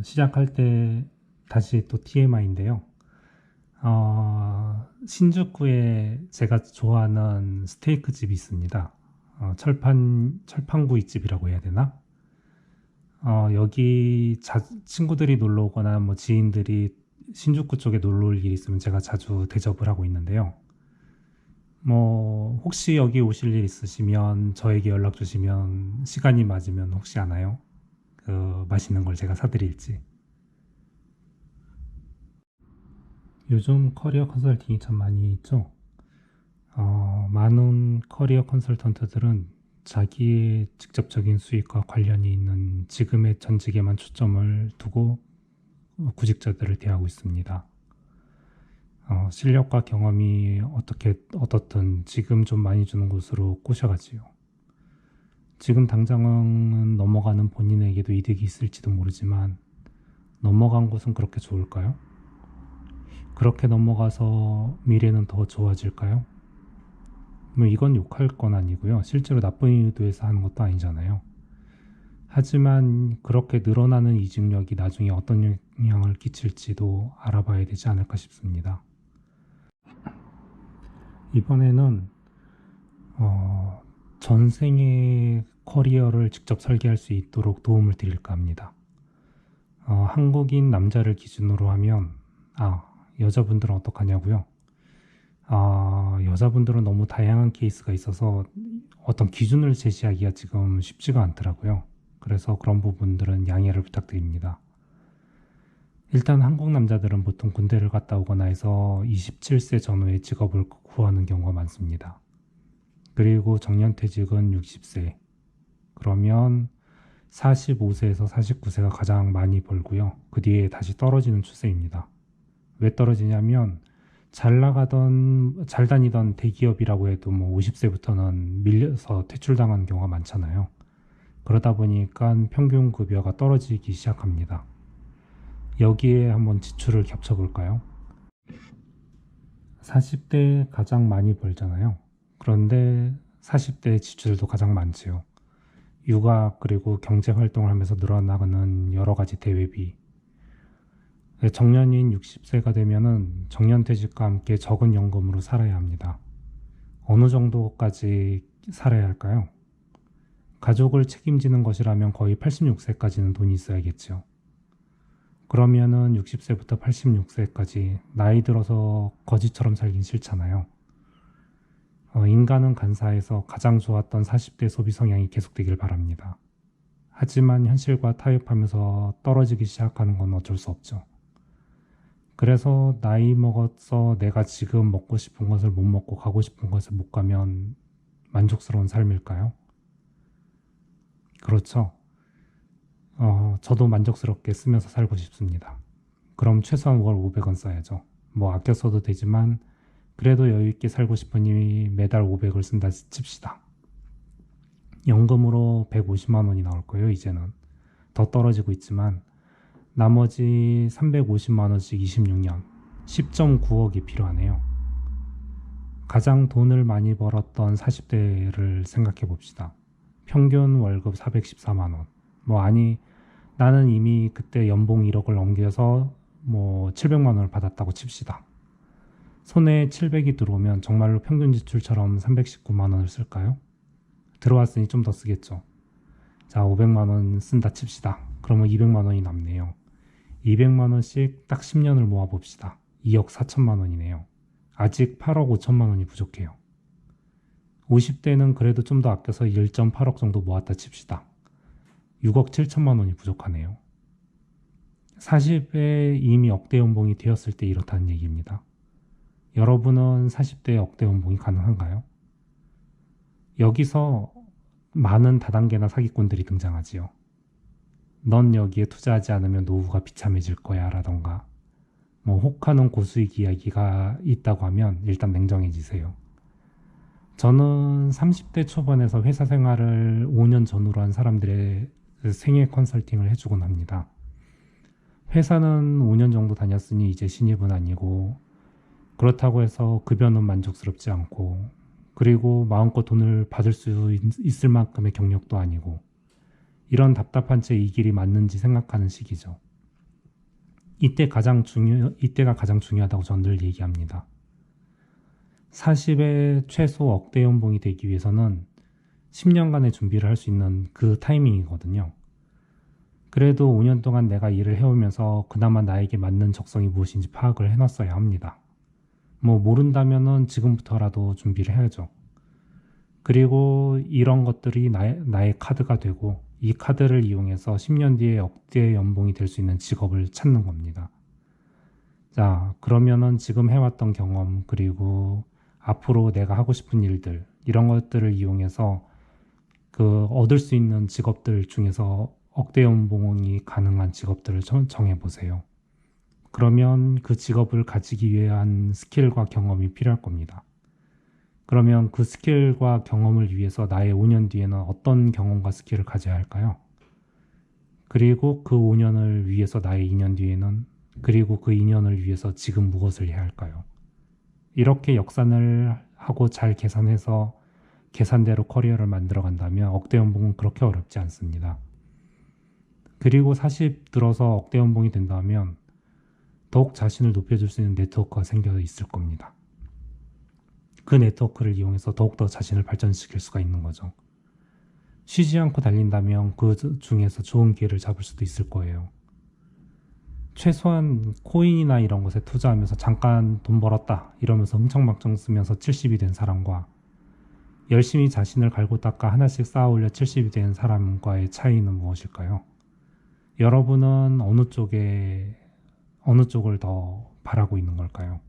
시작할 때 다시 또 TMI인데요. 신주쿠에 제가 좋아하는 스테이크 집이 있습니다. 철판구이집이라고 해야 되나? 여기 친구들이 놀러 오거나 뭐 지인들이 신주쿠 쪽에 놀러 올 일이 있으면 제가 자주 대접을 하고 있는데요. 뭐, 혹시 여기 오실 일 있으시면 저에게 연락 주시면 시간이 맞으면 혹시 아나요? 맛있는 걸 제가 사드릴지. 요즘 커리어 컨설팅이 참 많이 있죠. 많은 커리어 컨설턴트들은 자기의 직접적인 수익과 관련이 있는 지금의 전직에만 초점을 두고 구직자들을 대하고 있습니다. 실력과 경험이 어떻든 지금 좀 많이 주는 곳으로 꼬셔가지요. 지금 당장은 넘어가는 본인에게도 이득이 있을지도 모르지만 넘어간 곳은 그렇게 좋을까요? 그렇게 넘어가서 미래는 더 좋아질까요? 뭐 이건 욕할 건 아니고요. 실제로 나쁜 의도에서 하는 것도 아니잖아요. 하지만 그렇게 늘어나는 이직력이 나중에 어떤 영향을 끼칠지도 알아봐야 되지 않을까 싶습니다. 이번에는 전생의 커리어를 직접 설계할 수 있도록 도움을 드릴까 합니다. 한국인 남자를 기준으로 하면 여자분들은 어떡하냐고요? 여자분들은 너무 다양한 케이스가 있어서 어떤 기준을 제시하기가 지금 쉽지가 않더라고요. 그래서 그런 부분들은 양해를 부탁드립니다. 일단 한국 남자들은 보통 군대를 갔다 오거나 해서 27세 전후의 직업을 구하는 경우가 많습니다. 그리고 정년퇴직은 60세. 그러면 45세에서 49세가 가장 많이 벌고요. 그 뒤에 다시 떨어지는 추세입니다. 왜 떨어지냐면 잘 다니던 대기업이라고 해도 뭐 50세부터는 밀려서 퇴출당하는 경우가 많잖아요. 그러다 보니까 평균 급여가 떨어지기 시작합니다. 여기에 한번 지출을 겹쳐볼까요? 40대 가장 많이 벌잖아요. 그런데 40대 지출도 가장 많지요. 육아 그리고 경제 활동을 하면서 늘어나가는 여러 가지 대외비. 정년인 60세가 되면은 정년퇴직과 함께 적은 연금으로 살아야 합니다. 어느 정도까지 살아야 할까요? 가족을 책임지는 것이라면 거의 86세까지는 돈이 있어야겠죠. 그러면은 60세부터 86세까지 나이 들어서 거지처럼 살긴 싫잖아요. 인간은 간사해서 가장 좋았던 40대 소비 성향이 계속되길 바랍니다. 하지만 현실과 타협하면서 떨어지기 시작하는 건 어쩔 수 없죠. 그래서 나이 먹어서 내가 지금 먹고 싶은 것을 못 먹고 가고 싶은 것을 못 가면 만족스러운 삶일까요? 그렇죠. 저도 만족스럽게 쓰면서 살고 싶습니다. 그럼 최소한 월 500원 써야죠. 뭐 아껴 써도 되지만 그래도 여유있게 살고 싶으니 매달 500을 쓴다 칩시다. 연금으로 150만 원이 나올 거예요, 이제는. 더 떨어지고 있지만 나머지 350만 원씩 26년, 10.9억이 필요하네요. 가장 돈을 많이 벌었던 40대를 생각해 봅시다. 평균 월급 414만 원. 나는 이미 그때 연봉 1억을 넘겨서 뭐 700만 원을 받았다고 칩시다. 손에 700이 들어오면 정말로 평균 지출처럼 319만 원을 쓸까요? 들어왔으니 좀 더 쓰겠죠. 자, 500만 원 쓴다 칩시다. 그러면 200만 원이 남네요. 200만 원씩 딱 10년을 모아봅시다. 2억 4천만 원이네요. 아직 8억 5천만 원이 부족해요. 50대는 그래도 좀 더 아껴서 1.8억 정도 모았다 칩시다. 6억 7천만 원이 부족하네요. 40에 이미 억대 연봉이 되었을 때 이렇다는 얘기입니다. 여러분은 40대에 억대 연봉이 가능한가요? 여기서 많은 다단계나 사기꾼들이 등장하지요. 넌 여기에 투자하지 않으면 노후가 비참해질 거야 라던가 뭐 혹하는 고수익 이야기가 있다고 하면 일단 냉정해지세요. 저는 30대 초반에서 회사 생활을 5년 전후로 한 사람들의 생애 컨설팅을 해주곤 합니다. 회사는 5년 정도 다녔으니 이제 신입은 아니고 그렇다고 해서 급여는 만족스럽지 않고 그리고 마음껏 돈을 받을 수 있을 만큼의 경력도 아니고 이런 답답한 채 이 길이 맞는지 생각하는 시기죠. 이때가 가장 중요하다고 저는 늘 얘기합니다. 40에 최소 억대 연봉이 되기 위해서는 10년간의 준비를 할 수 있는 그 타이밍이거든요. 그래도 5년 동안 내가 일을 해오면서 그나마 나에게 맞는 적성이 무엇인지 파악을 해놨어야 합니다. 뭐 모른다면은 지금부터라도 준비를 해야죠. 그리고 이런 것들이 나의 카드가 되고 이 카드를 이용해서 10년 뒤에 억대 연봉이 될 수 있는 직업을 찾는 겁니다. 자, 그러면은 지금 해왔던 경험 그리고 앞으로 내가 하고 싶은 일들 이런 것들을 이용해서 그 얻을 수 있는 직업들 중에서 억대 연봉이 가능한 직업들을 정해보세요. 그러면 그 직업을 가지기 위한 스킬과 경험이 필요할 겁니다. 그러면 그 스킬과 경험을 위해서 나의 5년 뒤에는 어떤 경험과 스킬을 가져야 할까요? 그리고 그 5년을 위해서 나의 2년 뒤에는 그리고 그 2년을 위해서 지금 무엇을 해야 할까요? 이렇게 역산을 하고 잘 계산해서 계산대로 커리어를 만들어 간다면 억대 연봉은 그렇게 어렵지 않습니다. 그리고 40 들어서 억대 연봉이 된다면 더욱 자신을 높여줄 수 있는 네트워크가 생겨 있을 겁니다. 그 네트워크를 이용해서 더욱더 자신을 발전시킬 수가 있는 거죠. 쉬지 않고 달린다면 그 중에서 좋은 기회를 잡을 수도 있을 거예요. 최소한 코인이나 이런 것에 투자하면서 잠깐 돈 벌었다 이러면서 흥청망청 쓰면서 70이 된 사람과 열심히 자신을 갈고 닦아 하나씩 쌓아 올려 70이 된 사람과의 차이는 무엇일까요? 여러분은 어느 쪽을 더 바라고 있는 걸까요?